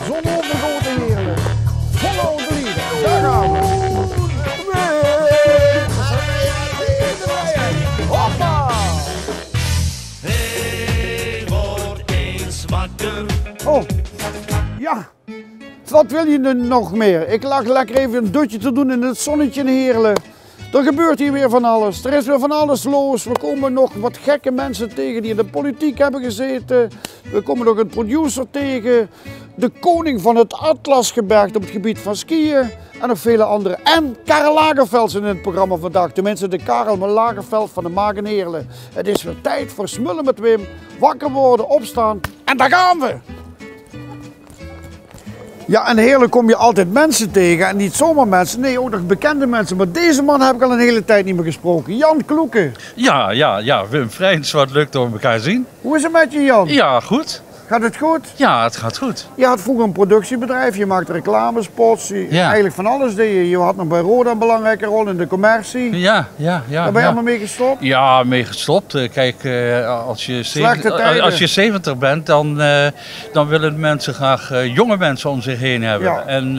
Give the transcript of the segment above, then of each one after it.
Zonovergoten Heerlen. Follow the leader. Daar gaan we. Hoppa! Hey, word eens wakker. Oh, ja. Wat wil je nu nog meer? Ik lag lekker even een dutje te doen in het zonnetje in Heerlen. Er gebeurt hier weer van alles. Er is weer van alles los. We komen nog wat gekke mensen tegen die in de politiek hebben gezeten. We komen nog een producer tegen. De koning van het Atlasgebergte op het gebied van skiën. En nog vele anderen. En Karel Lagerfeld in het programma vandaag. Tenminste de Karel Lagerfeld van de Maag in Heerlen. Het is weer tijd voor Smullen met Wim. Wakker worden, opstaan. En daar gaan we! Ja, in Heerlen kom je altijd mensen tegen en niet zomaar mensen, nee, ook nog bekende mensen. Maar deze man heb ik al een hele tijd niet meer gesproken. Jan Kloeke. Ja, Wim Vrijns, wat leuk dat we elkaar zien. Hoe is het met je, Jan? Ja, goed. Gaat het goed? Ja, het gaat goed. Je had vroeger een productiebedrijf, je maakte reclamespots, eigenlijk van alles deed je. Je had nog bij Roda een belangrijke rol in de commercie. Ja. Daar ben je allemaal mee gestopt? Ja, mee gestopt. Kijk, als je 70 bent, dan willen mensen graag jonge mensen om zich heen hebben. Ja. En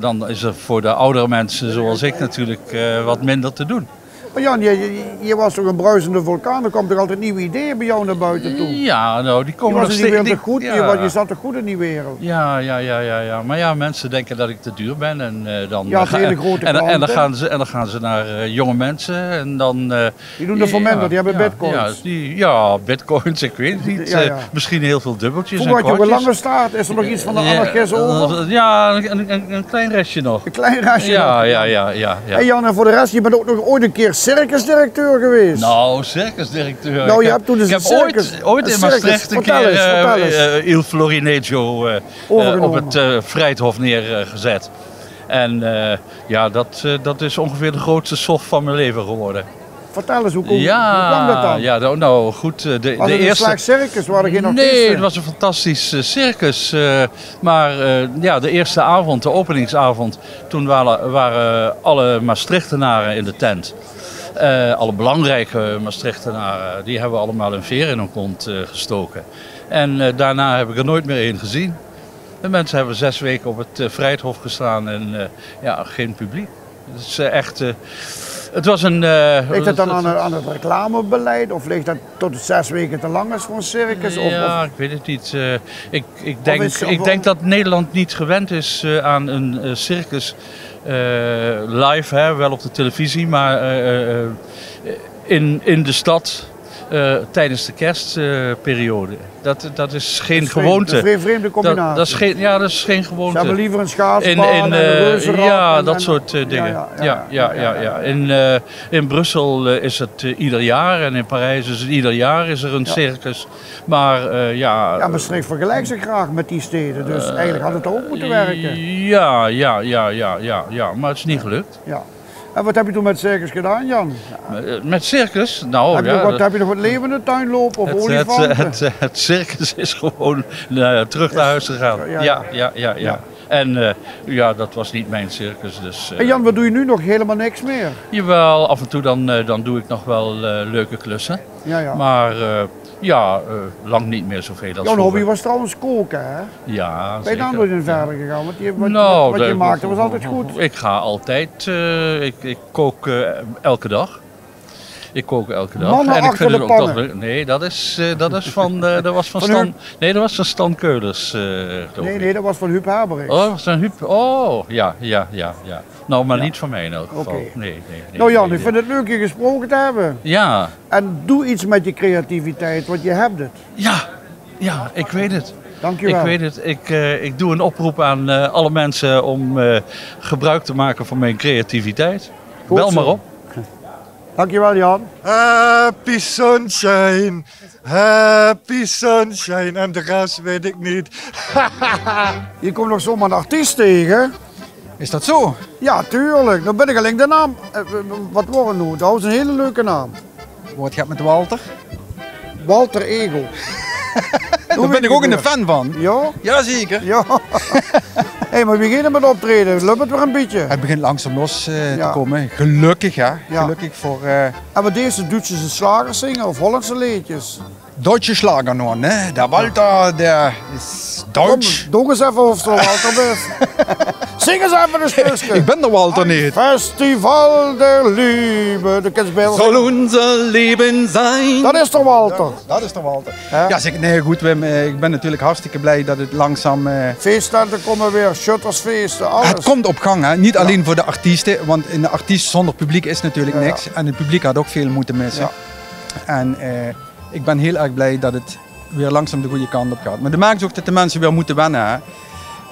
dan is er voor de oudere mensen zoals ik natuurlijk wat minder te doen. Maar Jan, je was toch een bruisende vulkaan, er komen toch altijd nieuwe ideeën bij jou naar buiten toe? Ja, nou, die komen nog steeds. Je zat toch goed in die wereld? Ja. Maar ja, mensen denken dat ik te duur ben en dan gaan ze naar jonge mensen en dan. Die doen er voor minder, die hebben bitcoins. Bitcoins, ik weet het niet. Misschien heel veel dubbeltjes. Hoe had je ook een lange staart? Is er nog iets van de anarchist over? Ja, een klein restje nog. Een klein restje? Ja. Hey Jan, en voor de rest, je bent ook nog ooit een keer circusdirecteur geweest. Nou, circusdirecteur. Nou, je hebt toen dus ik heb ooit in Maastricht een keer Il Florineggio op het Vrijthof neergezet. En dat is ongeveer de grootste soft van mijn leven geworden. Vertel eens, hoe kwam dat dan? Ja, nou goed. Was het een slecht circus? Waren geen orkesten? Nee, het was een fantastisch circus. Maar de eerste avond, de openingsavond, toen waren alle Maastrichtenaren in de tent. Alle belangrijke Maastrichtenaren, die hebben allemaal een veer in hun kont gestoken. En daarna heb ik er nooit meer één gezien. De mensen hebben 6 weken op het Vrijthof gestaan en geen publiek. Het is echt... Het was een... Ligt dat dan aan het reclamebeleid of ligt dat tot het 6 weken te lang is voor een circus? Ik weet het niet. Ik denk dat Nederland niet gewend is aan een circus live, wel op de televisie, maar in de stad tijdens de kerstperiode. Dat is geen gewoonte. Dat is een vreemde combinatie. Dat is geen gewoonte. Ze hebben liever een schaatsbaan en een reuzenrad. Ja, dat soort dingen. In Brussel is het ieder jaar en in Parijs is het ieder jaar is er een circus. Maar Maastricht vergelijkt zich graag met die steden, dus eigenlijk had het er ook moeten werken. Maar het is niet gelukt. Ja. En wat heb je toen met circus gedaan, Jan? Met circus? Nou, heb je nog wat leven in de tuin lopen of olifanten? Het circus is gewoon terug naar huis gegaan. Ja. En dat was niet mijn circus. Dus, en Jan, wat doe je nu nog? Helemaal niks meer? Jawel, af en toe dan doe ik nog wel leuke klussen. Ja. Maar lang niet meer zoveel als jouw hobby was trouwens koken, hè? Ja, ben je dan nooit in verder gegaan? Wat je maakte was altijd goed. Ik ga altijd, ik kook elke dag. Ik kook elke dag. Mannen en ik vind het ook toch. Nee, dat was van Stan Keulers. Nee, dat was van Huub Haberix. Oh, dat was van Huub. Oh, ja. Nou, maar niet van mij in elk geval. Nee. Nou Jan, ik vind het leuk je gesproken te hebben. Ja. En doe iets met je creativiteit, want je hebt het. Ja, ik weet het. Dankjewel. Ik weet het. Ik doe een oproep aan alle mensen om gebruik te maken van mijn creativiteit. Goed Bel zo. maar op. Dankjewel, Jan. Happy sunshine, happy sunshine. En de rest weet ik niet. Je komt nog zomaar een artiest tegen. Is dat zo? Ja, tuurlijk. Dan ben ik alleen de naam. Wat wordt het nu? Dat is een hele leuke naam. Wat gaat met Walter? Walter Ego. Daar ben ik ook een fan van. Ja? Jazeker. Ja. Hé, maar we beginnen met optreden. Lukt het weer een beetje? Het begint langzaam los te komen. Gelukkig, hè. Ja. Gelukkig voor... En wat deze doet ze slagers zingen of Hollandse liedjes? deutsche Schlager noch, ne? Der Walter, der ist deutsch. Doe eens even of het Walter bent. Zing eens even een stukje. Ik ben de Walter niet. Festival der Liebe. De Kidsbel. Soll unser Leben sein. Dat is toch Walter? Dat is de Walter. Ja. Ja, zeker. Nee, goed, Wim. Ik ben natuurlijk hartstikke blij dat het langzaam... Feesttenten komen weer, shuttersfeesten, alles. Het komt op gang, hè. Niet alleen voor de artiesten, want een artiest zonder publiek is natuurlijk niks. En het publiek had ook veel moeten missen. Ja. En ik ben heel erg blij dat het weer langzaam de goede kant op gaat. Maar de merk is ook dat de mensen weer moeten wennen, hè.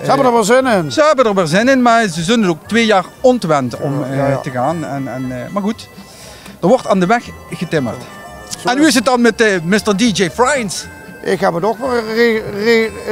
Ze hebben er wel zin in. Ze hebben er weer zin in, maar ze zullen ook 2 jaar ontwend om te gaan. Maar goed, er wordt aan de weg getimmerd. En hoe is het dan met Mr. DJ Friends? Ik heb het ook wel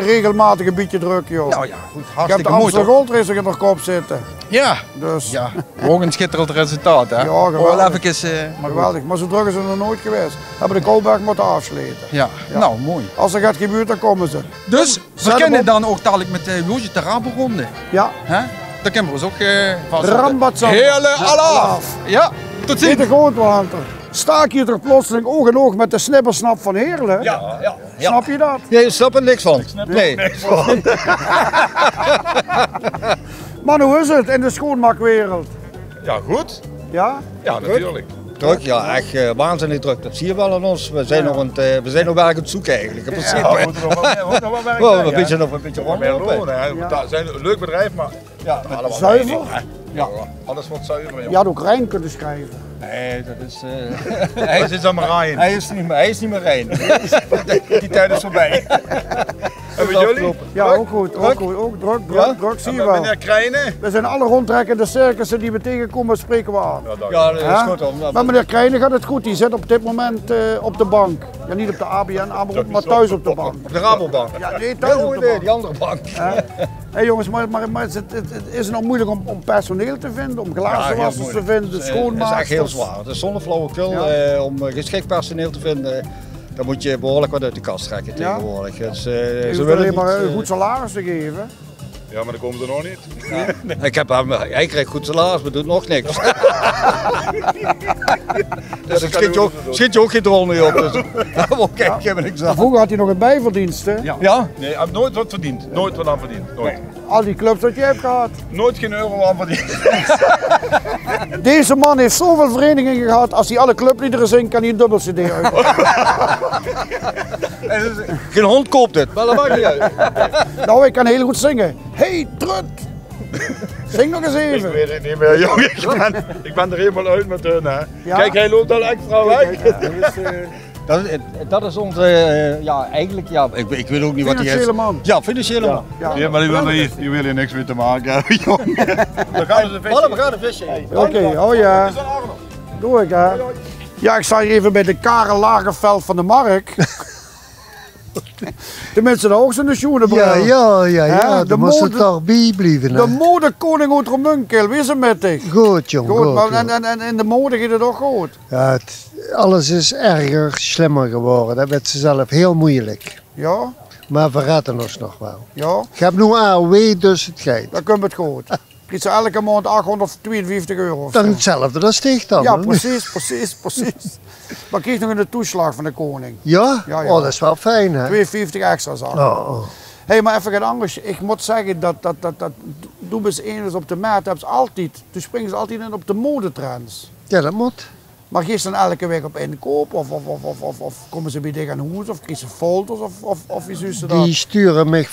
regelmatig een beetje druk, joh. Nou ja, goed, Ik heb hartstikke de mooi Amstel toch? Gold Race in de kop zitten. Ja. Dus Ja, ook een schitterend resultaat, hè? Ja, geweldig. Wel even, maar goed. geweldig. Maar zo druk is het nog nooit geweest. Hebben de Koolberg moeten afsleten. Ja. Nou, mooi. Als er gaat gebeuren, dan komen ze. Dus, we Zet kennen hem op. dan ook dadelijk met Joosje de Rabo-ronde. Ja. Hè? Daar kunnen we ons ook vast. Rambatsam. Hele alaaf! Ja, tot ziens! Peter Grootwater. Sta ik hier toch plotseling oog in oog met de snippersnap van Heerlen? Ja. Snap je dat? Nee, je snapt er niks van. Nee. Maar hoe is het in de schoonmaakwereld? Ja, goed. Ja? Ja, natuurlijk. Druk, ja, echt waanzinnig druk. Dat zie je wel aan ons. We zijn nog wel aan het zoeken eigenlijk. In principe. Ja, we moeten nog wel werk Oh, bij, een hè. beetje nog een beetje Nog meer rondlopen. lonen, hè. Ja. Het zijn een leuk bedrijf, maar ja, allemaal Zuiver? weinig, hè. Ja, alles wordt zuiver. Je had ook Rijn kunnen schrijven. Nee, dat is... Dat is aan Marijn. Hij is niet meer rein. Die tijd is voorbij. En met jullie? Ja, ook goed. Ook goed. Ook druk, zie je wel. Meneer Krijnen? We zijn alle rondtrekkende circussen die we tegenkomen, spreken we aan. Ja, dat is Ja? goed om. Maar meneer Krijnen gaat het goed. Die zit op dit moment op de bank. Ja, niet op de ABN AMRO, maar thuis op de bank. Op de Rabobank. Ja, nee, thuis op de bank. Die andere bank. Hé jongens, maar het is nog moeilijk om personeel te vinden, om glazenwassers te vinden, Het is schoonmakers. echt heel zwaar. Het is zonder flauwekul. Om geschikt personeel te vinden, dan moet je behoorlijk wat uit de kast trekken Ja? tegenwoordig. Dus, Je ze hoeft willen alleen maar niet, een goed salaris te geven. Ja, maar dan komen ze nog niet. Ik heb hem, hij krijgt goed salaris, maar doet nog niks. Dus dan schiet je ook geen drol mee op. Dus. Kijk, ik heb er niks aan. Vroeger had hij nog een bijverdienst, hè? Ja? Nee, ik heb nooit wat verdiend. Nooit wat aan verdiend. Nooit. Al die clubs dat je hebt gehad. Nooit geen euro aan verdiend. Deze man heeft zoveel verenigingen gehad, als hij alle clubliederen zingt, kan hij een dubbel cd uit. Geen hond koopt het, maar dat maakt niet uit. Nou, ik kan heel goed zingen. Hey, Trut! Zing nog eens Ik even. weet het niet meer, jongen. Ik ben er helemaal uit met hun, hè. Ja? Kijk, hij loopt al extra weg. Dat is onze, ja, eigenlijk, ja, ik weet ook niet wat hij is. Financiële man. Ja, financiële man. Ja. Ja, maar die wil hier niks mee te maken hebben, jongen. Dan gaan we de Mannen, we gaan een visje eten. Oké, oh ja. Doe ik, hè. Ja, ik sta hier even bij de Karel Lagerveld van de Mark. De mensen daar ook zo'n schoenenbril. Ja, de dan moest mode- het toch bijblijven. De modekoning uit Romunkel, wie is er met dich? Goed, jong, Goed, goed. maar jong. en in de mode gaat het ook goed. Ja, alles is erger, slimmer geworden. Dat werd ze zelf heel moeilijk. Ja, Maar we redden ons nog wel. ja, Ik heb nu AOW, dus het gaat. dan komt het goed. Krijg ze elke maand 852 euro. of zo. Dan hetzelfde, dat sticht dan. Ja, hè? precies. Maar krijg nog een toeslag van de koning. Ja? Ja, ja. Oh, dat is wel fijn, hè? 250 extra zag. Oh. Hé, maar even wat anders. Ik moet zeggen dat doe eens eens op de markt, hebben ze altijd, toen springen ze altijd in op de modetrends. Ja, dat moet. Maar ga je dan elke week op inkoop of komen ze bij dich aan huis of krijgen ze foto's of wie zus ze dat? Die sturen me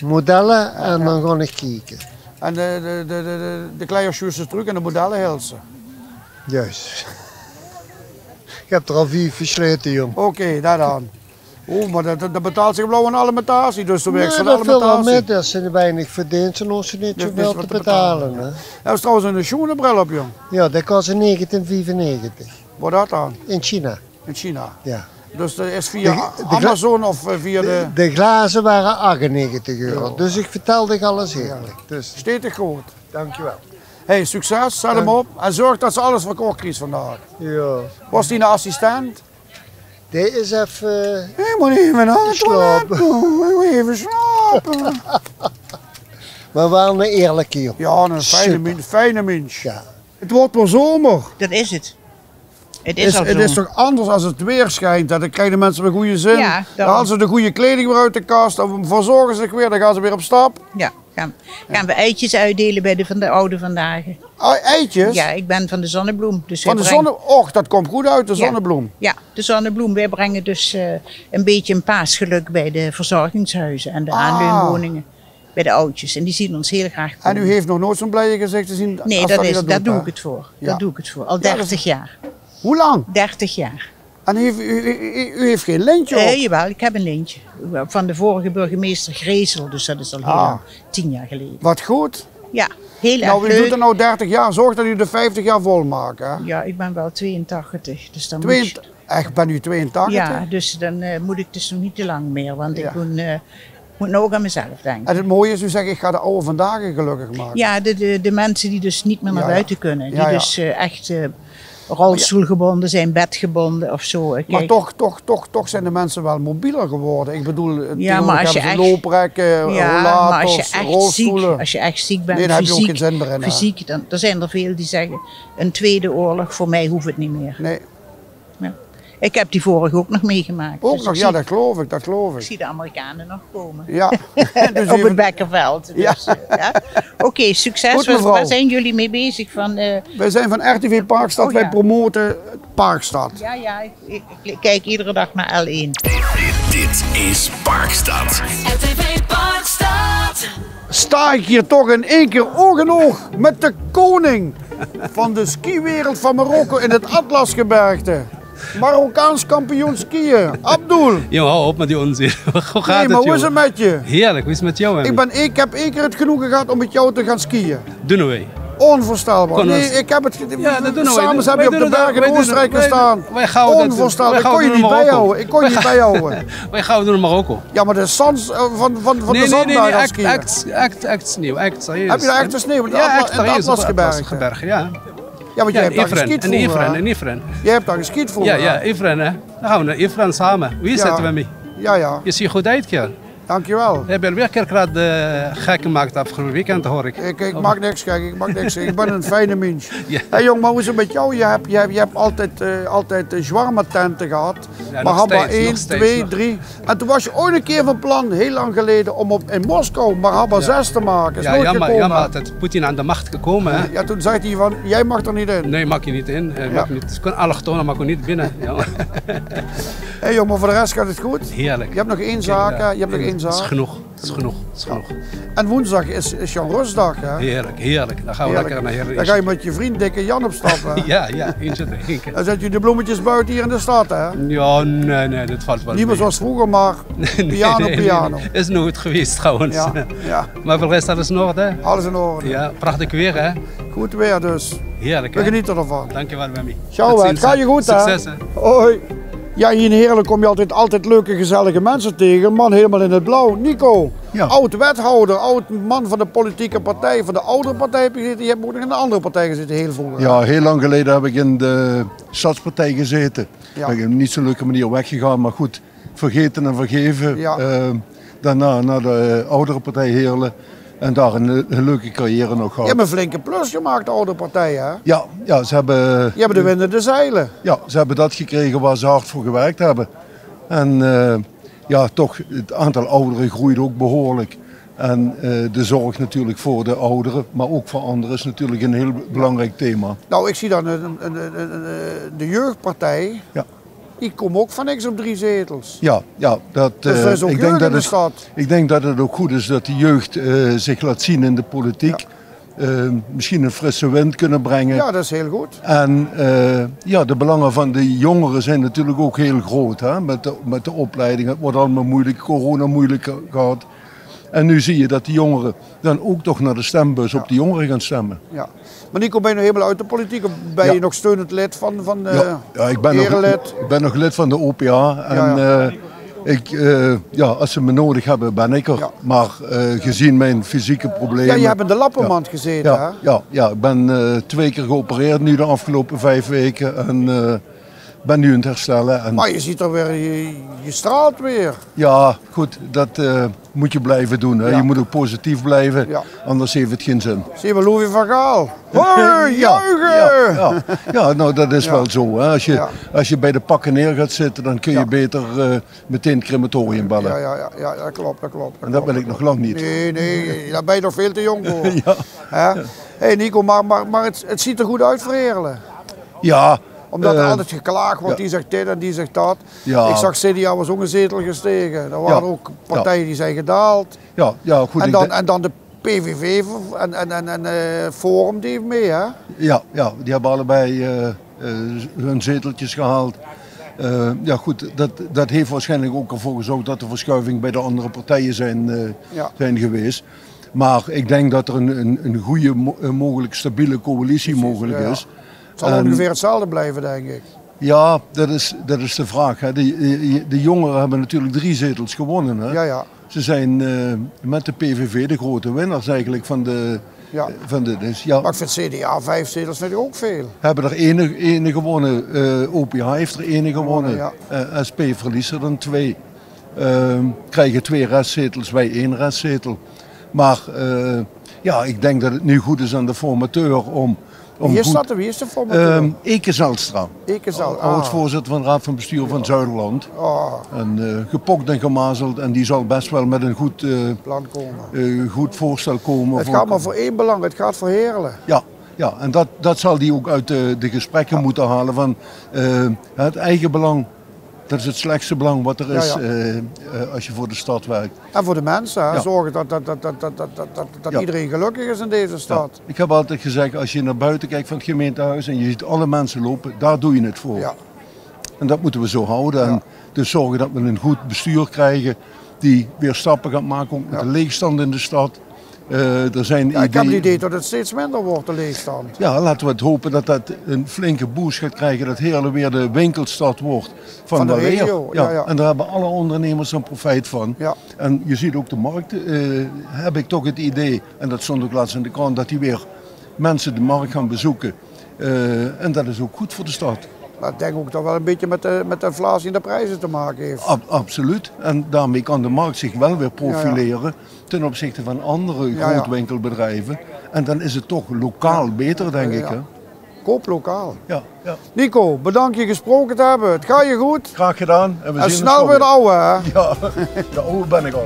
modellen en dan ga ik kijken. En de kleiersjes terug en de modellen helsen. Juist. Ik heb er al 4 versleten, jong. Oké, daar dan. Oh, maar dat betaalt zich blauw aan alimentatie, dus de Nee, werkt van dat viel wel alimentatie. met. Als ze weinig verdient, dan hoeven ze niet Dus zoveel wat te te betalen. betalen, Hè? Hebben ze trouwens een schoenenbril op, jong? Ja, dat kost 1995 Waar dat dan? in China. In China. Ja. Dus dat is via De Amazon of via de... De glazen waren 98 euro, dus ik vertelde alles heerlijk. Dus, Steeds goed. dankjewel. Hey, succes, zet hem op en zorg dat ze alles verkocht krijgt vandaag. Ja. Was die een assistent? Dit is even... Ik moet even naar het toilet Slapen. toe. Ik moet even slapen. Maar wel een eerlijke jongen. Ja, een Super. fijne mens. Ja. Het wordt wel zomer. Dat is het. Het is al zo. Het is toch anders als het weer schijnt. Dan krijgen mensen weer goede zin. Ja, Dan daarom. halen ze de goede kleding weer uit de kast. Dan verzorgen ze zich weer. Dan gaan ze weer op stap. Ja, gaan we eitjes uitdelen bij van de oude vandaag. Eitjes? Ja, ik ben van de zonnebloem. Dus Van de Och, dat komt goed uit, de zonnebloem. Ja, de zonnebloem. Wij brengen dus een beetje een paasgeluk bij de verzorgingshuizen en de aanleunwoningen. Bij de oudjes. En die zien ons heel graag komen. En u heeft nog nooit zo'n blije gezicht te zien? Nee, daar doe ik het voor. Ja. Daar doe ik het voor. Al 30 jaar. Hoe lang? 30 jaar. En u heeft geen lintje op? Jawel, ik heb een lintje. Van de vorige burgemeester Grezel, dus dat is al heel lang. 10 jaar geleden. Wat goed. Ja, heel erg Nou, u leuk. doet er nou 30 jaar. Zorg dat u de 50 jaar volmaakt, hè? Ja, ik ben wel 82. Dus dan Echt, ben u 82? Ja, dus dan moet ik dus nog niet te lang meer. Want ik moet nou ook aan mezelf denken. En het mooie is, u zegt, ik ga de oude vandaag gelukkig maken. Ja, de mensen die dus niet meer naar buiten kunnen. Die Ja, ja. dus echt rolstoelgebonden zijn, bedgebonden of zo. Maar toch zijn de mensen wel mobieler geworden. Ik bedoel, maar als je echt looprekken, rollators, rolstoelen. Als je echt ziek bent, nee, dan heb je ook geen zin erin. Fysiek, dan zijn er veel die zeggen, een tweede oorlog, voor mij hoeft het niet meer. Nee. Ja. Ik heb die vorige ook nog meegemaakt. Ook dus nog, ja, dat geloof ik, dat geloof ik. Ik zie de Amerikanen nog komen. Ja. Dus op het Bekkerveld. Dus, ja. Oké, succes. Goed, Waar zijn jullie mee bezig? Wij zijn van RTV Parkstad, wij promoten Parkstad. Ja, ik kijk iedere dag naar L1. Dit is Parkstad. RTV Parkstad. Sta ik hier toch in één keer oog in oog met de koning van de skiwereld van Marokko in het Atlasgebergte. Marokkaans kampioen skiën, Abdul. Yo, hou op met die onzin. Hoe gaat Nee, maar hoe is het met je? Heerlijk, hoe is het met jou? Ik heb één keer het genoegen gehad om met jou te gaan skiën. Doen wij. Onvoorstelbaar. Nee, ik heb het. Ja, dat doen we. Samen hebben we op de berg in Oostenrijk gestaan. Onvoorstelbaar. Ik kon je niet bijhouden. Ik kon je niet bijhouden. Wij gaan door Marokko. Ja, maar de zand van de zand daar gaan skiën. Echt sneeuw, echt serieus. Heb je daar echte sneeuw? Ja, echt in het Atlasgebergte. Ja. Ja, want jij hebt daar geskiet vroeger. En Ifren. Jij hebt daar geskiet vroeger. Ja, Ifren, hè. Dan gaan we naar Ifren samen. Wie zitten we mee? Ja. Je ziet goed uit, kerel. Dankjewel. Je bent weer kerkraad gek gemaakt afgelopen weekend, hoor ik. Ik mag niks gek, ik mag niks. Ik ben een fijne mens. Ja. Hey jong, maar hoe is het met jou? Je hebt altijd shawarma-tenten gehad. Ja, maar Marhaba 1, nog 2, 3. En toen was je ooit een keer van plan, heel lang geleden, om in Moskou Marhaba 6 te maken. Is nooit gekomen. Ja, maar het Poetin aan de macht gekomen, hè. Ja, toen zei hij van, jij mag er niet in. Nee, mag je niet in. Het kan allochtonen, mag je niet binnen. Ja. Hey jong, maar voor de rest gaat het goed? Heerlijk. Je hebt nog één zaak, hè? Het is genoeg. Het is genoeg. En woensdag is jouw rustdag, hè? Heerlijk. Dan gaan we lekker naar Heerlijk. Dan ga je met je vriend Dikke Jan op stap, hè? Ja, eentje drinken. Dan zet je de bloemetjes buiten hier in de stad, hè? Ja, nee, dat valt wel niet meer zoals vroeger, maar piano. Nee. Is nooit geweest trouwens. Ja. Maar voor de rest alles in orde? Alles in orde. Ja, prachtig weer, hè? Goed weer dus. Heerlijk, we genieten ervan. Dankjewel, Wemmy. Ciao, het gaat je goed, hè? Succes, hè? Hoi. Ja, hier in Heerlen kom je altijd leuke, gezellige mensen tegen. Man helemaal in het blauw. Nico, oud-wethouder, oud-man van de politieke partij, van de oudere partij heb je gezeten. Je hebt ook nog in de andere partij gezeten, heel vroeger. Ja, heel lang geleden heb ik in de Stadspartij gezeten. Ja. Ben ik op een niet zo leuke manier weggegaan, maar goed, vergeten en vergeven. Ja. Daarna naar de oudere partij Heerlen. En daar een leuke carrière nog gehad. Je hebt een flinke plus gemaakt, de oude partij, hè? Ja, ze hebben... Je hebt de winnende zeilen. Ja, ze hebben dat gekregen waar ze hard voor gewerkt hebben. En toch, het aantal ouderen groeit ook behoorlijk. En de zorg natuurlijk voor de ouderen, maar ook voor anderen is natuurlijk een heel belangrijk thema. Nou, ik zie dan de jeugdpartij. Ja. Die komt ook van niks op 3 zetels. Ja, dat is ook ik denk dat het ook goed is dat de jeugd zich laat zien in de politiek. Ja. Misschien een frisse wind kunnen brengen. Ja, dat is heel goed. En de belangen van de jongeren zijn natuurlijk ook heel groot. Hè? Met de opleiding. Het wordt allemaal moeilijk, corona moeilijk gehad. En nu zie je dat die jongeren dan ook toch naar de stembus op de jongeren gaan stemmen. Ja. Maar Nico, ben je nog helemaal uit de politiek of ben je nog steunend lid van ik ben nog lid van de OPA. En als ze me nodig hebben, ben ik er. Ja. Maar gezien mijn fysieke problemen... Ja, je hebt in de lappenmand gezeten, hè? Ja, ik ben 2 keer geopereerd nu de afgelopen 5 weken. En ben nu aan het herstellen. En Maar je ziet er weer, je straalt weer. ja, goed, dat moet je blijven doen. Hè. Ja. Je moet ook positief blijven, Ja. anders heeft het geen zin. Zie je Louis van Gaal? Hoi, juichen! Ja, nou dat is Ja. wel zo. Hè. Als je bij de pakken neer gaat zitten, dan kun je beter meteen het crematorium bellen. Ja, dat klopt, dat klopt. En dat ben ik nog lang niet. Nee, daar ben je nog veel te jong voor. Ja. Hè? Hey Nico, maar het ziet er goed uit voor Heerlen. Ja. Omdat er altijd geklaagd wordt, ja. die zegt dit en die zegt dat. Ja. Ik zag CDA was ook een zetel gestegen. Er waren ook partijen die zijn gedaald. Ja, goed. En dan de PVV en Forum die heeft mee, hè? Ja, die hebben allebei hun zeteltjes gehaald. Ja goed, dat heeft waarschijnlijk ook ervoor gezorgd dat de verschuiving bij de andere partijen zijn geweest. Maar ik denk dat er een goede, mogelijk stabiele coalitie mogelijk is. Het zal ongeveer hetzelfde blijven, denk ik. Ja, dat is de vraag. Hè. De jongeren hebben natuurlijk 3 zetels gewonnen. Hè. Ja. Ze zijn met de PVV de grote winnaars eigenlijk van de... Ja. Dus, ja. Maar ik vind CDA 5 zetels vind ik ook veel. Hebben er ene gewonnen. OPH heeft er ene gewonnen. Ja. SP verliest er dan 2. Krijgen 2 restzetels, wij 1 restzetel. Maar ja, ik denk dat het nu goed is aan de formateur om Wie is de formateur? Eke Zijlstra. Oud-voorzitter van de Raad van Bestuur van Zuiderland. En gepokt en gemazeld en die zal best wel met een goed, plan komen. Goed voorstel komen. Het gaat maar voor één belang, het gaat voor Heerlen. Ja, en dat zal die ook uit de gesprekken moeten halen van het eigen belang. Dat is het slechtste belang wat er is als je voor de stad werkt. En voor de mensen, hè? Ja. Zorgen dat iedereen gelukkig is in deze stad. Ja. Ik heb altijd gezegd, als je naar buiten kijkt van het gemeentehuis en je ziet alle mensen lopen, daar doe je het voor. Ja. En dat moeten we zo houden. En dus zorgen dat we een goed bestuur krijgen die weer stappen gaat maken ook met de leegstand in de stad. Er zijn ik heb het idee dat het steeds minder wordt, de leegstand. Ja, laten we het hopen dat dat een flinke boost gaat krijgen. Dat Heerlen weer de winkelstad wordt van de weleer. regio. Ja. En daar hebben alle ondernemers een profijt van. Ja. En je ziet ook de markt, heb ik toch het idee, en dat stond ook laatst in de krant, dat die weer mensen de markt gaan bezoeken. En dat is ook goed voor de stad. Maar ik denk ook dat wel een beetje met de inflatie en de prijzen te maken heeft. Absoluut. En daarmee kan de markt zich wel weer profileren ten opzichte van andere grootwinkelbedrijven. En dan is het toch lokaal beter, denk ik. Hè? Koop lokaal. Ja. Nico, bedankt je gesproken te hebben. Het gaat je goed. Graag gedaan. En we zien snel weer de oude, hè? Ja, de oude ben ik al.